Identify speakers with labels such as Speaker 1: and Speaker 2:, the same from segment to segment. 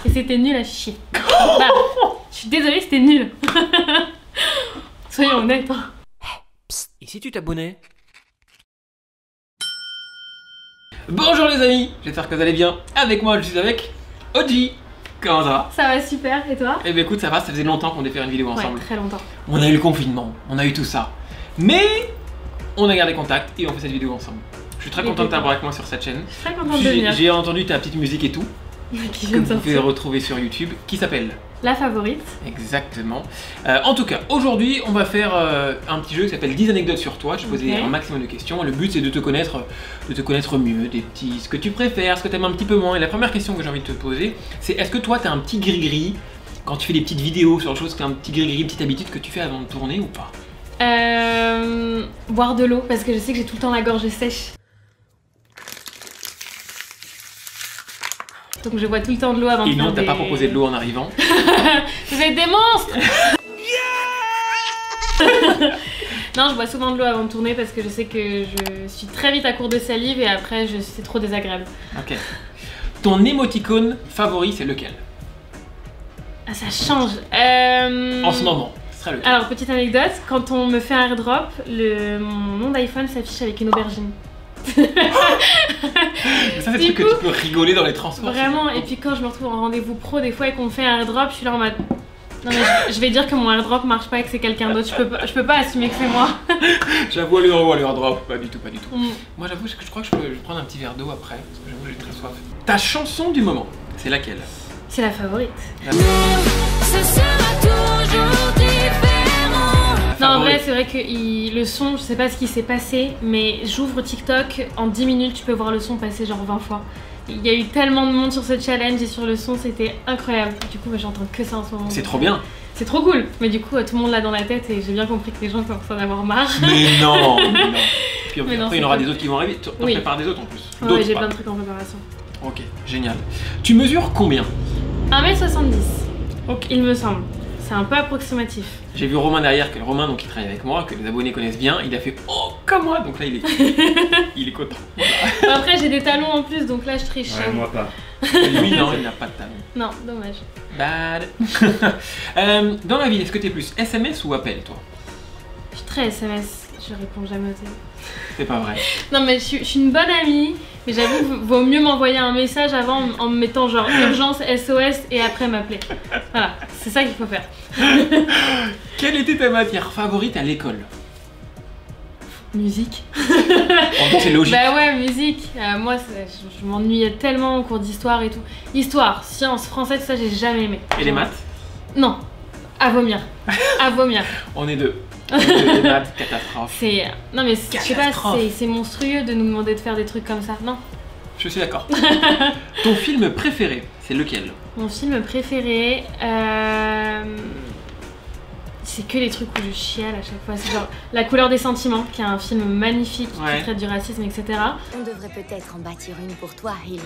Speaker 1: Et c'était nul à chier. Bah, je suis désolée, c'était nul. Soyons honnêtes. Hein.
Speaker 2: Psst, et si tu t'abonnais? Bonjour les amis, j'espère que vous allez bien. Avec moi, je suis avec Oji. Comment ça va?
Speaker 1: Ça va super, et toi?
Speaker 2: Eh bien écoute, ça va, ça faisait longtemps qu'on devait faire une vidéo ensemble.
Speaker 1: Ouais, très longtemps.
Speaker 2: On a eu le confinement, on a eu tout ça. Mais on a gardé contact et on fait cette vidéo ensemble. Je suis très content de t'avoir avec moi sur cette chaîne.
Speaker 1: Je suis très contente de venir.
Speaker 2: J'ai entendu ta petite musique et tout.
Speaker 1: Qui
Speaker 2: Que
Speaker 1: vient de
Speaker 2: vous pouvez
Speaker 1: sortir.
Speaker 2: retrouver sur YouTube, qui s'appelle
Speaker 1: La favorite.
Speaker 2: Exactement. En tout cas, aujourd'hui, on va faire un petit jeu qui s'appelle 10 anecdotes sur toi. Je vais poser un maximum de questions. Le but, c'est de te connaître mieux, des petits, ce que tu préfères, ce que tu aimes un petit peu moins. Et la première question que j'ai envie de te poser, c'est est-ce que toi, tu as un petit gris-gris quand tu fais des petites vidéos sur des choses, tu as un petit gris-gris, une petite habitude que tu fais avant de tourner ou pas?
Speaker 1: Boire de l'eau, parce que je sais que j'ai tout le temps la gorge sèche. Donc je bois tout le temps de l'eau avant de
Speaker 2: Et
Speaker 1: faire
Speaker 2: non, t'as
Speaker 1: des...
Speaker 2: pas proposé de l'eau en arrivant.
Speaker 1: Vous êtes des monstres. Non, je bois souvent de l'eau avant de tourner parce que je sais que je suis très vite à court de salive et après c'est trop désagréable.
Speaker 2: Ok. Ton émoticône favori, c'est lequel?
Speaker 1: Ah, ça change.
Speaker 2: En ce moment, ce serait lequel?
Speaker 1: Alors, petite anecdote, quand on me fait un airdrop, mon nom d'iPhone s'affiche avec une aubergine.
Speaker 2: Ça, c'est le truc que tu peux rigoler dans les transports.
Speaker 1: Vraiment, et puis quand je me retrouve en rendez-vous pro, des fois, et qu'on me fait un airdrop, je suis là en mode... Non mais je vais dire que mon airdrop marche pas et que c'est quelqu'un d'autre, je peux pas assumer que c'est moi.
Speaker 2: J'avoue, aller dans l'airdrop, pas du tout, pas du tout.
Speaker 1: Mm.
Speaker 2: Moi, j'avoue, je crois que je vais prendre un petit verre d'eau après, parce que j'avoue, j'ai très soif. Ta chanson du moment, c'est laquelle?
Speaker 1: C'est la favorite.
Speaker 3: Ce sera toujours différent.
Speaker 1: Non, en vrai, c'est vrai que le son, je sais pas ce qui s'est passé, mais j'ouvre TikTok, en 10 minutes, tu peux voir le son passer genre 20 fois. Il y a eu tellement de monde sur ce challenge et sur le son, c'était incroyable. Du coup, j'entends que ça en ce moment.
Speaker 2: C'est trop bien.
Speaker 1: C'est trop cool, mais du coup, tout le monde l'a dans la tête et j'ai bien compris que les gens commencent à en avoir marre.
Speaker 2: Mais non, mais non. Puis
Speaker 1: Mais non,
Speaker 2: après, il y en aura
Speaker 1: c'est
Speaker 2: des autres qui vont arriver. Tu en
Speaker 1: Oui.
Speaker 2: prépares des autres en plus.
Speaker 1: Ouais,
Speaker 2: D'autres,
Speaker 1: j'ai
Speaker 2: pas.
Speaker 1: plein de trucs en préparation.
Speaker 2: Ok, génial. Tu mesures combien?
Speaker 1: 1m70,
Speaker 2: Ok.
Speaker 1: il me semble. C'est un peu approximatif.
Speaker 2: J'ai vu Romain derrière, que Romain donc, qui travaille avec moi, que les abonnés connaissent bien. Il a fait oh, comme moi. Donc là, il est content. Voilà.
Speaker 1: Après, j'ai des talons en plus, donc là, je triche.
Speaker 4: Ouais, moi pas.
Speaker 2: Lui, non, il n'a pas de talent.
Speaker 1: Non, dommage.
Speaker 2: Bad. Dans la vie, est-ce que t'es plus SMS ou appel, toi?
Speaker 1: Je suis très SMS, je réponds jamais au téléphone.
Speaker 2: C'est pas vrai.
Speaker 1: Non, mais je suis une bonne amie, mais j'avoue, vaut mieux m'envoyer un message avant en me mettant genre urgence, SOS et après m'appeler. Voilà, c'est ça qu'il faut faire.
Speaker 2: Quelle était ta matière favorite à l'école?
Speaker 1: Musique.
Speaker 2: En fait, c'est logique.
Speaker 1: Bah ouais, musique. Moi, je m'ennuyais tellement en cours d'histoire et tout. Histoire, sciences, français, tout ça, j'ai jamais aimé.
Speaker 2: Et les maths?
Speaker 1: Non, à vomir. À vomir.
Speaker 2: On est deux. Les maths, catastrophe.
Speaker 1: C'est... Non mais je sais pas,
Speaker 2: Catastrophe.
Speaker 1: c'est monstrueux de nous demander de faire des trucs comme ça. Non.
Speaker 2: Je suis d'accord. Ton film préféré, c'est lequel?
Speaker 1: Mon film préféré... C'est que les trucs où je chiale à chaque fois. C'est genre La couleur des sentiments, qui est un film magnifique
Speaker 2: Ouais.
Speaker 1: qui traite du racisme, etc.
Speaker 3: On devrait peut-être en bâtir une pour toi, Hill.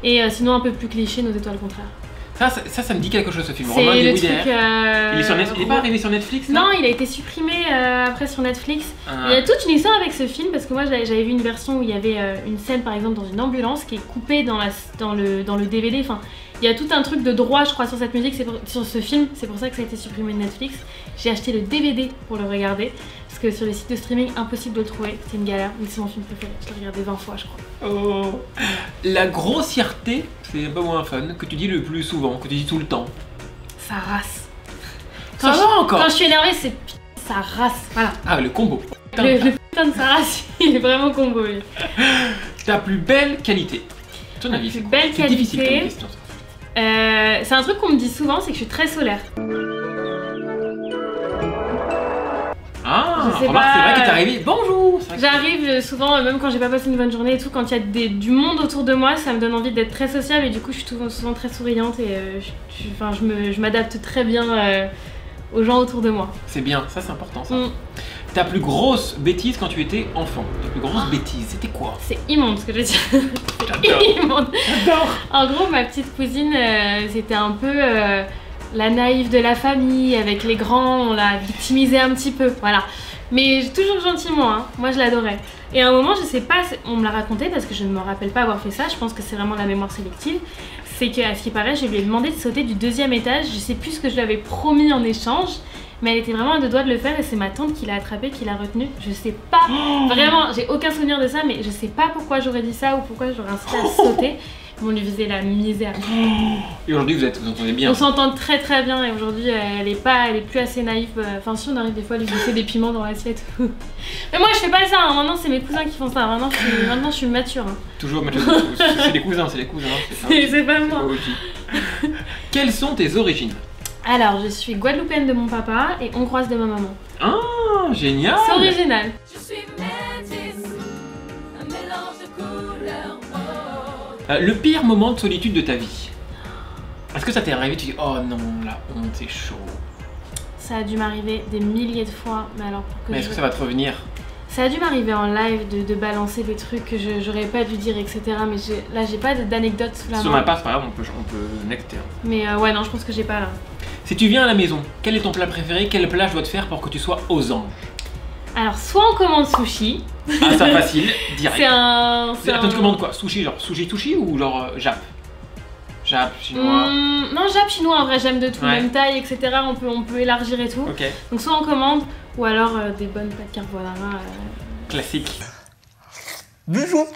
Speaker 1: Et sinon un peu plus cliché, Nos étoiles contraires.
Speaker 2: Ça me dit quelque chose ce film.
Speaker 1: C'est
Speaker 2: Romain dit
Speaker 1: le
Speaker 2: oui
Speaker 1: truc...
Speaker 2: derrière. Il est sur Netflix. Il est pas arrivé sur Netflix là?
Speaker 1: Non, il a été supprimé après sur Netflix.
Speaker 2: Ah.
Speaker 1: Il y a toute une histoire avec ce film parce que moi j'avais vu une version où il y avait une scène par exemple dans une ambulance qui est coupée dans le DVD. Enfin, il y a tout un truc de droit, je crois, sur cette musique, sur ce film. C'est pour ça que ça a été supprimé de Netflix. J'ai acheté le DVD pour le regarder parce que sur les sites de streaming, impossible de le trouver. C'est une galère. Mais c'est mon film préféré. Je l'ai regardé 20 fois, je crois.
Speaker 2: Oh. La grossièreté, c'est un peu moins fun, que tu dis le plus souvent, que tu dis tout le temps.
Speaker 1: Ça race.
Speaker 2: Ça va encore.
Speaker 1: Quand je suis énervée, c'est ça race. Voilà.
Speaker 2: Ah, le combo.
Speaker 1: Le putain de sa race, il est vraiment combo lui.
Speaker 2: Ta plus belle qualité. Ton
Speaker 1: Ma
Speaker 2: avis,
Speaker 1: plus
Speaker 2: c'est quoi?
Speaker 1: belle
Speaker 2: C'est difficile comme
Speaker 1: qualité.
Speaker 2: question, ça.
Speaker 1: C'est un truc qu'on me dit souvent, c'est que je suis très solaire.
Speaker 2: Ah,
Speaker 1: Je sais
Speaker 2: remarque,
Speaker 1: pas.
Speaker 2: c'est vrai que t'es arrivé. Bonjour. C'est vrai que-
Speaker 1: J'arrive souvent, même quand j'ai pas passé une bonne journée et tout, quand il y a du monde autour de moi, ça me donne envie d'être très sociable et du coup je suis souvent très souriante et je m'adapte très bien aux gens autour de moi.
Speaker 2: C'est bien, ça c'est important ça.
Speaker 1: Mm.
Speaker 2: Ta plus grosse bêtise quand tu étais enfant. Ta plus grosse bêtise, c'était quoi?
Speaker 1: C'est immonde ce que je veux dire.
Speaker 2: J'adore.
Speaker 1: Immonde.
Speaker 2: J'adore.
Speaker 1: En gros, ma petite cousine, c'était un peu la naïve de la famille, avec les grands, on l'a victimisée un petit peu, voilà. Mais toujours gentiment, hein. Moi je l'adorais. Et à un moment, je sais pas, on me l'a raconté parce que je ne me rappelle pas avoir fait ça, je pense que c'est vraiment de la mémoire sélective. c'est qu'à ce qui paraît, je lui ai demandé de sauter du 2e étage. Je sais plus ce que je lui avais promis en échange, mais elle était vraiment à 2 doigts de le faire et c'est ma tante qui l'a attrapé, qui l'a retenu. Je sais pas, vraiment, j'ai aucun souvenir de ça, mais je sais pas pourquoi j'aurais dit ça ou pourquoi j'aurais incité à sauter. On lui faisait la misère.
Speaker 2: Et aujourd'hui, vous entendez bien.
Speaker 1: On s'entend très très bien et aujourd'hui, elle est plus assez naïve. Enfin, si on arrive des fois à lui glisser des piments dans l'assiette. Mais moi, je fais pas ça. Hein. Maintenant, c'est mes cousins qui font ça. Maintenant, je suis mature. Hein.
Speaker 2: Toujours mature. C'est les cousins,
Speaker 1: C'est pas moi.
Speaker 2: Quelles sont tes origines?
Speaker 1: Alors, je suis guadeloupéenne de mon papa et hongroise de ma maman.
Speaker 2: Ah, génial.
Speaker 1: C'est original.
Speaker 3: Je suis métisse, un mélange de couleurs.
Speaker 2: Le pire moment de solitude de ta vie. Est-ce que ça t'est arrivé, tu dis oh non, la honte, c'est chaud.
Speaker 1: Ça a dû m'arriver des milliers de fois, mais alors pour que
Speaker 2: Mais est-ce que ça va te revenir?
Speaker 1: Ça a dû m'arriver en live de balancer des trucs que j'aurais pas dû dire, etc. Mais là, j'ai pas d'anecdote sous la main.
Speaker 2: Sur ma part, c'est pas grave, on peut next.
Speaker 1: Mais ouais, non, je pense que j'ai pas là.
Speaker 2: Si tu viens à la maison, quel est ton plat préféré? Quel plat je dois te faire pour que tu sois aux anges?
Speaker 1: Alors, soit on commande sushi.
Speaker 2: Ah, ça facile, direct.
Speaker 1: Attends,
Speaker 2: tu commandes quoi? Sushi, genre sushi ou genre Jap? Jap, chinois?
Speaker 1: Non, Jap chinois, en vrai, j'aime de tout,
Speaker 2: Ouais.
Speaker 1: même taille, etc. On peut élargir et tout.
Speaker 2: Ok.
Speaker 1: Donc, soit on commande, ou alors des bonnes pâtes carbonara.
Speaker 2: Classique.
Speaker 4: Bonjour.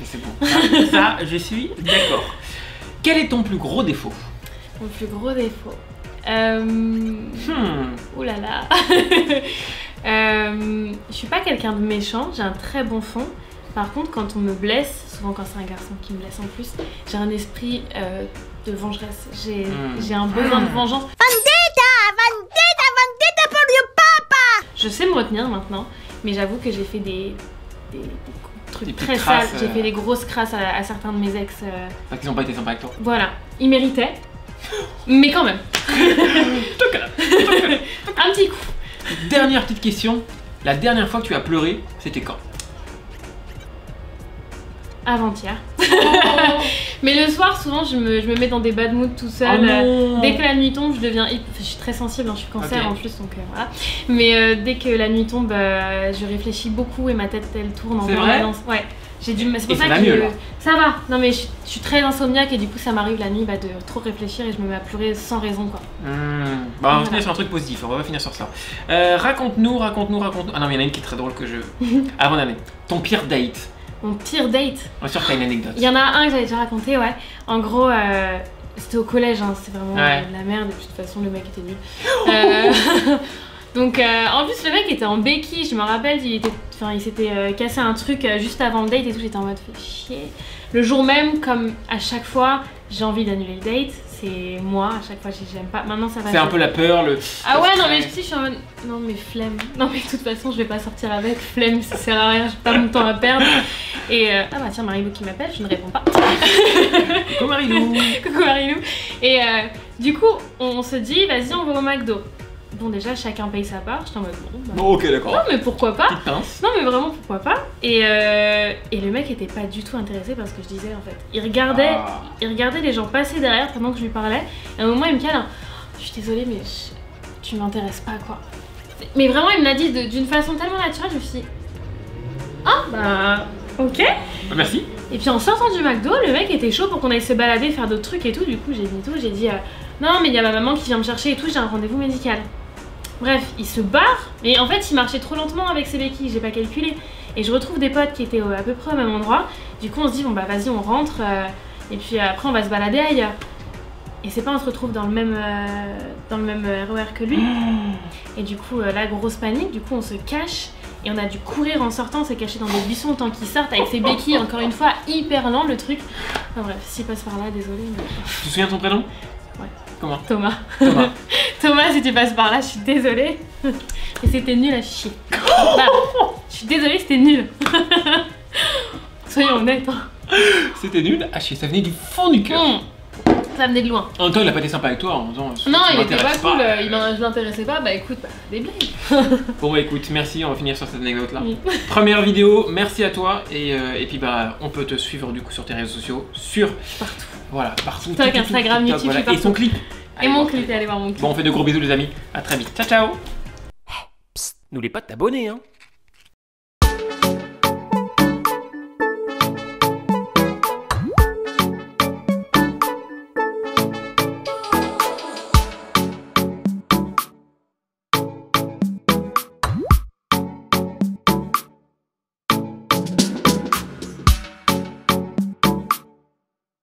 Speaker 2: Et c'est bon. Ça, je suis d'accord. Quel est ton plus gros défaut?
Speaker 1: Mon plus gros défaut. Ouh là là. Je suis pas quelqu'un de méchant, j'ai un très bon fond. Par contre, quand on me blesse, souvent quand c'est un garçon qui me blesse en plus, j'ai un esprit de vengeresse. J'ai un besoin de vengeance. Vendetta pour le papa. Je sais me retenir maintenant, mais j'avoue que j'ai fait des trucs
Speaker 2: Des
Speaker 1: très
Speaker 2: petites
Speaker 1: sales.
Speaker 2: crasses,
Speaker 1: J'ai fait des grosses crasses à certains de mes ex.
Speaker 2: Parce qu'ils ont pas été sympas avec toi.
Speaker 1: Voilà, ils méritaient, mais quand même. Un petit coup.
Speaker 2: Dernière petite question. La dernière fois que tu as pleuré, c'était quand?
Speaker 1: Avant-hier. Mais le soir, souvent, je me mets dans des bad moods tout seul.
Speaker 2: Oh non.
Speaker 1: Dès que la nuit tombe, je suis très sensible, hein, je suis cancer
Speaker 2: Ok.
Speaker 1: en plus, donc voilà. Mais dès que la nuit tombe, je réfléchis beaucoup et ma tête, elle tourne en
Speaker 2: C'est vrai
Speaker 1: permanence. Ouais. C'est pour
Speaker 2: Et
Speaker 1: ça
Speaker 2: ça va
Speaker 1: que
Speaker 2: mieux, là.
Speaker 1: ça va. Non mais je suis très insomniaque et du coup ça m'arrive la nuit de trop réfléchir et je me mets à pleurer sans raison quoi.
Speaker 2: Bon, on va finir sur un truc positif, on va finir sur ça. Raconte-nous. Ah non, mais il y en a une qui est très drôle que je... Avant d'année. Ton pire date.
Speaker 1: Mon pire date.
Speaker 2: On est sûr que t'as une anecdote.
Speaker 1: Il y en a un que j'avais déjà raconté, ouais. En gros, c'était au collège, hein, c'était vraiment
Speaker 2: Ouais.
Speaker 1: de la merde, et puis de toute façon, le mec était nul. Donc, en plus, le mec était en béquille, je me rappelle, il s'était cassé un truc juste avant le date et tout, j'étais en mode fait chier. Le jour même, comme à chaque fois, j'ai envie d'annuler le date, c'est moi, à chaque fois, j'aime pas. Maintenant, ça va.
Speaker 2: C'est un peu la peur, le...
Speaker 1: Ah
Speaker 2: le
Speaker 1: ouais, non,
Speaker 2: stress.
Speaker 1: mais je suis en mode. Non, mais flemme. Non, mais de toute façon, je vais pas sortir avec. Flemme, ça sert à rien, j'ai pas mon temps à perdre. Et. Ah bah tiens, Marilou qui m'appelle, je ne réponds pas.
Speaker 2: Coucou Marilou.
Speaker 1: Coucou Marilou. Et du coup, on se dit, vas-y, on va au McDo. Bon, déjà, chacun paye sa part. J'étais en mode bon. Bah,
Speaker 2: Bon, ok, d'accord.
Speaker 1: non, mais pourquoi pas?
Speaker 2: Petite pince.
Speaker 1: Non, mais vraiment, pourquoi pas? Et le mec était pas du tout intéressé par ce que je disais en fait. Il regardait les gens passer derrière pendant que je lui parlais. Et à un moment, il me cale. Je suis désolée, mais tu m'intéresses pas quoi. Mais vraiment, il me l'a dit d'une façon tellement naturelle. Je me suis dit, ah bah, ok.
Speaker 2: Bah, merci.
Speaker 1: Et puis en sortant du McDo, le mec était chaud pour qu'on aille se balader, faire d'autres trucs et tout. Du coup, j'ai dit, non, mais il y a ma maman qui vient me chercher et tout, j'ai un rendez-vous médical. Bref, il se barre, mais en fait, il marchait trop lentement avec ses béquilles, j'ai pas calculé. Et je retrouve des potes qui étaient à peu près au même endroit. Du coup, on se dit, bon bah vas-y, on rentre, et puis après, on va se balader ailleurs. Et c'est pas, on se retrouve dans le même RER que lui. Et du coup, là, grosse panique, du coup, on se cache. Et on a dû courir en sortant, on s'est caché dans des buissons tant qu'il sortent avec ses béquilles, encore une fois, hyper lent le truc. Enfin bref, s'il passe par là, désolé. Mais...
Speaker 2: Tu te souviens de ton prénom?
Speaker 1: Ouais.
Speaker 2: Comment?
Speaker 1: Thomas.
Speaker 2: Thomas.
Speaker 1: Thomas, si tu passes par là, je suis désolée. Et c'était nul à chier. Bah, je suis désolée, c'était nul. Soyons honnêtes. Hein.
Speaker 2: C'était nul à chier, ça venait du fond du cœur.
Speaker 1: Ça venait de loin.
Speaker 2: En même temps, il a pas été sympa avec toi en disant.
Speaker 1: Non,
Speaker 2: tu
Speaker 1: il était pas
Speaker 2: m'intéresses
Speaker 1: cool, je l'intéressais pas, bah écoute, des blagues.
Speaker 2: Bon bah écoute, merci, on va finir sur cette anecdote là.
Speaker 1: Oui.
Speaker 2: Première vidéo, merci à toi et puis bah on peut te suivre du coup sur tes réseaux sociaux,
Speaker 1: Partout.
Speaker 2: voilà, partout.
Speaker 1: TikTok, Instagram, YouTube,
Speaker 2: voilà.
Speaker 1: je suis
Speaker 2: Et son clip.
Speaker 1: Et mon clip, allez voir mon clip.
Speaker 2: Bon, on fait de gros bisous les amis, à très vite, ciao ciao. N'oublie pas de t'abonner hein.